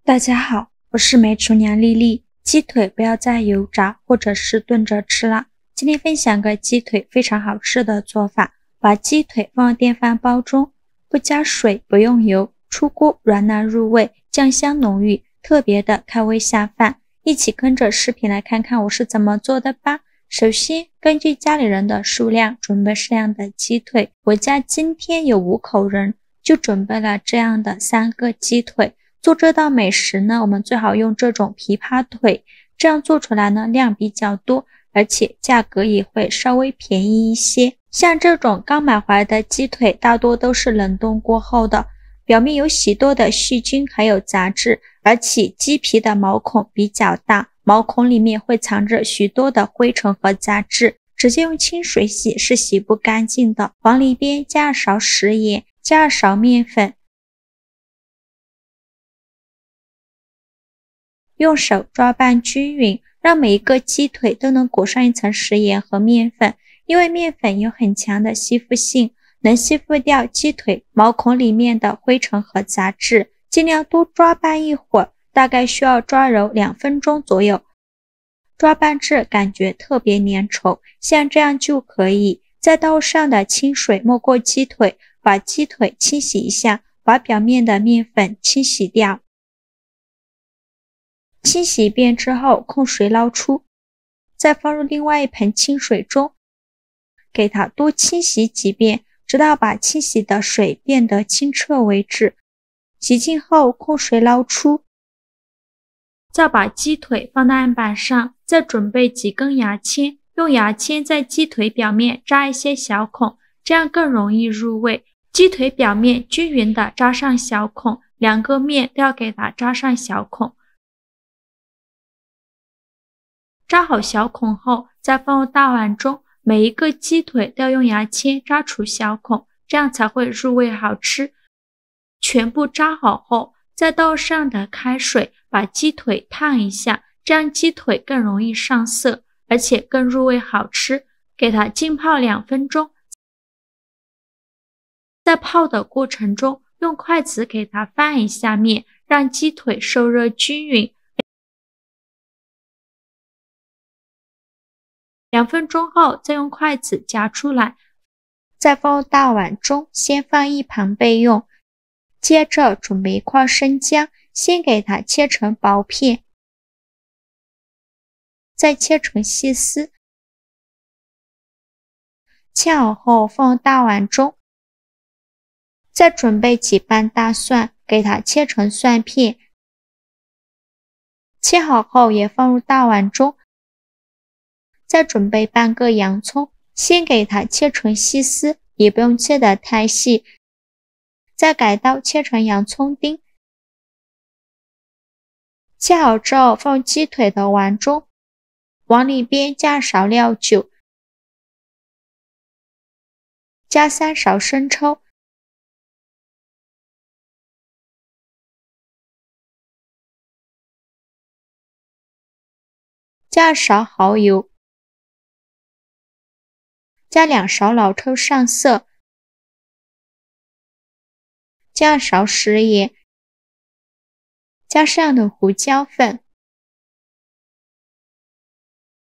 大家好，我是美厨娘丽丽。鸡腿不要再油炸或者是炖着吃了。今天分享个鸡腿非常好吃的做法，把鸡腿放到电饭煲中，不加水，不用油，出锅软烂入味，酱香浓郁，特别的开胃下饭。一起跟着视频来看看我是怎么做的吧。首先，根据家里人的数量准备适量的鸡腿。我家今天有5口人，就准备了这样的3个鸡腿。做这道美食呢，我们最好用这种琵琶腿，这样做出来呢量比较多，而且价格也会稍微便宜一些。像这种刚买回来的鸡腿大多都是冷冻过后的，表面有许多的细菌还有杂质，而且鸡皮的毛孔比较大，毛孔里面会藏着许多的灰尘和杂质，直接用清水洗是洗不干净的。往里边加2勺食盐，加2勺面粉，用手抓拌均匀，让每一个鸡腿都能裹上一层食盐和面粉，因为面粉有很强的吸附性，能吸附掉鸡腿毛孔里面的灰尘和杂质。尽量多抓拌一会儿，大概需要抓揉2分钟左右，抓拌至感觉特别粘稠，像这样就可以。在刀上的清水没过鸡腿，把鸡腿清洗一下，把表面的面粉清洗掉。清洗一遍之后，控水捞出，再放入另外一盆清水中，给它多清洗几遍，直到把清洗的水变得清澈为止。洗净后控水捞出，再把鸡腿放到案板上，再准备几根牙签，用牙签在鸡腿表面扎一些小孔，这样更容易入味。鸡腿表面均匀的扎上小孔，2个面都要给它扎上小孔。扎好小孔后，再放入大碗中，每一个鸡腿都要用牙签扎出小孔，这样才会入味好吃。全部扎好后，再倒上的开水把鸡腿烫一下，这样鸡腿更容易上色，而且更入味好吃。给它浸泡2分钟，在泡的过程中，用筷子给它翻一下面，让鸡腿受热均匀。2分钟后，再用筷子夹出来，再放入大碗中，先放一旁备用。接着准备1块生姜，先给它切成薄片，再切成细丝。切好后放入大碗中，再准备几瓣大蒜，给它切成蒜片，切好后也放入大碗中。再准备半个洋葱，先给它切成细丝，也不用切得太细。再改刀切成洋葱丁。切好之后放鸡腿的碗中，往里边加勺料酒，加3勺生抽，加2勺蚝油，加2勺老抽上色，加2勺食盐，加适量的胡椒粉，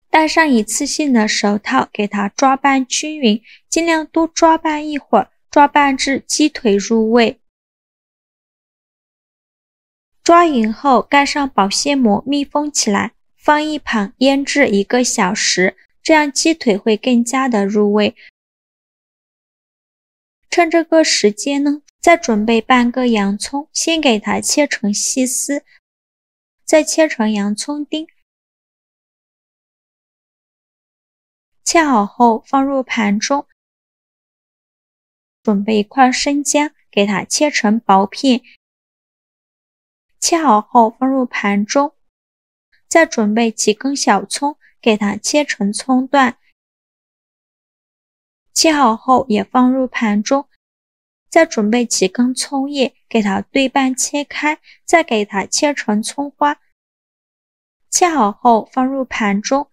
戴上一次性的手套，给它抓拌均匀，尽量多抓拌一会儿，抓拌至鸡腿入味。抓匀后盖上保鲜膜密封起来，放一旁腌制1个小时，这样鸡腿会更加的入味。趁这个时间呢，再准备半个洋葱，先给它切成细丝，再切成洋葱丁。切好后放入盘中，准备1块生姜，给它切成薄片。切好后放入盘中，再准备几根小葱，给它切成葱段。切好后也放入盘中，再准备几根葱叶，给它对半切开，再给它切成葱花。切好后放入盘中，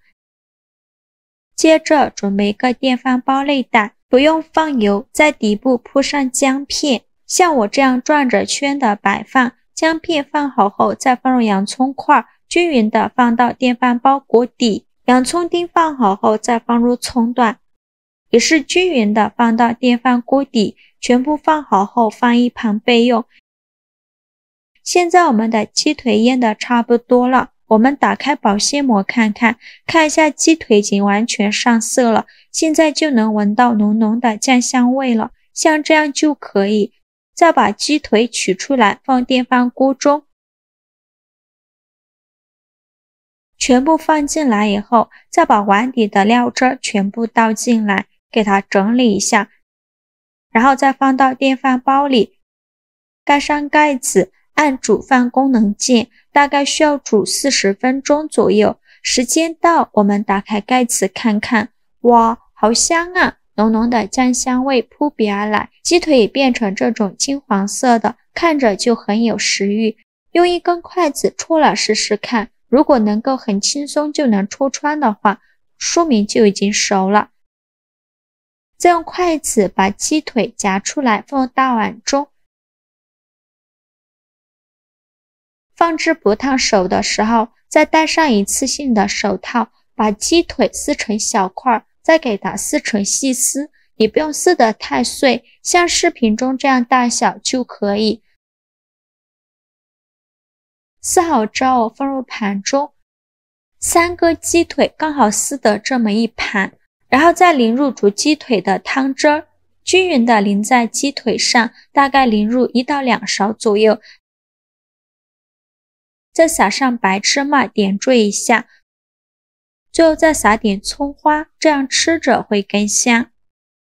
接着准备1个电饭煲内胆，不用放油，在底部铺上姜片，像我这样转着圈的摆放，姜片放好后，再放入洋葱块，均匀的放到电饭煲锅底。洋葱丁放好后，再放入葱段，也是均匀的放到电饭锅底。全部放好后，放一旁备用。现在我们的鸡腿腌的差不多了，我们打开保鲜膜看一下鸡腿已经完全上色了，现在就能闻到浓浓的酱香味了，像这样就可以。再把鸡腿取出来，放电饭锅中，全部放进来以后，再把碗底的料汁全部倒进来，给它整理一下，然后再放到电饭煲里，盖上盖子，按煮饭功能键，大概需要煮40分钟左右。时间到，我们打开盖子看看，哇，好香啊！浓浓的酱香味扑鼻而来，鸡腿也变成这种金黄色的，看着就很有食欲。用一根筷子戳了试试看，如果能够很轻松就能戳穿的话，说明就已经熟了。再用筷子把鸡腿夹出来，放入大碗中。放置不烫手的时候，再戴上一次性的手套，把鸡腿撕成小块，再给它撕成细丝，也不用撕得太碎，像视频中这样大小就可以。撕好之后放入盘中，3个鸡腿刚好撕得这么一盘，然后再淋入煮鸡腿的汤汁儿，均匀的淋在鸡腿上，大概淋入1到2勺左右，再撒上白芝麻点缀一下，最后再撒点葱花，这样吃着会更香。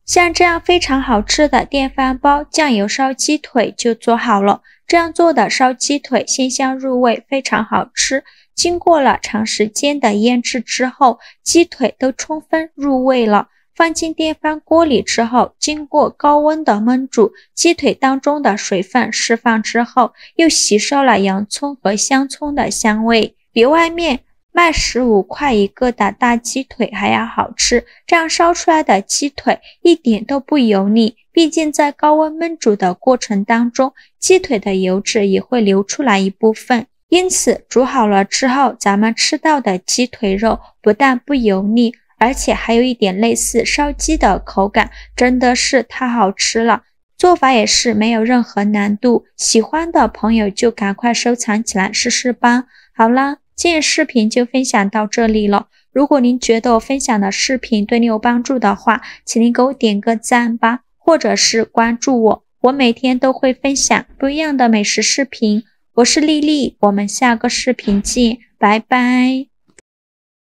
像这样非常好吃的电饭煲酱油烧鸡腿就做好了。这样做的烧鸡腿鲜香入味，非常好吃。经过了长时间的腌制之后，鸡腿都充分入味了。放进电饭锅里之后，经过高温的焖煮，鸡腿当中的水分释放之后，又吸收了洋葱和香葱的香味，比外面卖15块一个的大鸡腿还要好吃。这样烧出来的鸡腿一点都不油腻，毕竟在高温焖煮的过程当中，鸡腿的油脂也会流出来一部分，因此煮好了之后，咱们吃到的鸡腿肉不但不油腻，而且还有一点类似烧鸡的口感，真的是太好吃了。做法也是没有任何难度，喜欢的朋友就赶快收藏起来试试吧。好啦，今天视频就分享到这里了。如果您觉得我分享的视频对你有帮助的话，请您给我点个赞吧，或者是关注我，我每天都会分享不一样的美食视频。我是丽丽，我们下个视频见，拜拜。